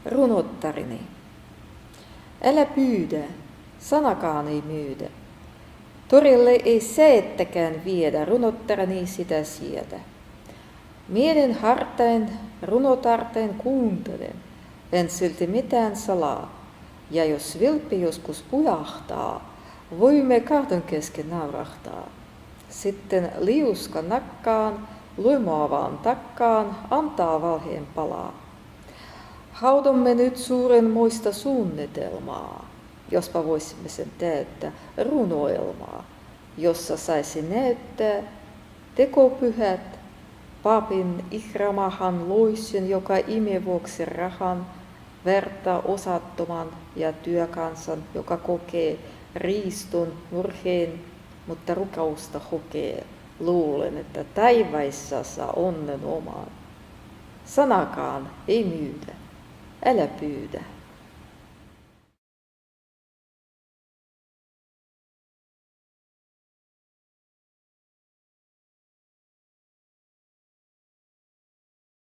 Runottarini. Älä pyydä, sanakaan ei myydä. Torille ei seettäkään viedä, runottarani sitä siedä. Mielen hartain, runotartain kuuntelen, en silti mitään salaa. Ja jos vilppi joskus pujahtaa, voimme kahden kesken naurahtaa. Sitten liuska nakkaan, luimoavaan takkaan, antaa valheen palaa. Haudomme nyt suuren muista suunnitelmaa, jospa voisimme sen täyttää runoelmaa, jossa saisi näyttää tekopyhät, papin ihramahan loisen, joka ime vuoksi rahan, verta osattoman ja työkansan, joka kokee riiston murheen, mutta rukausta hokee. Luulen, että taivaissa saa onnen omaan. Sanakaan ei myydä, älä pyydä.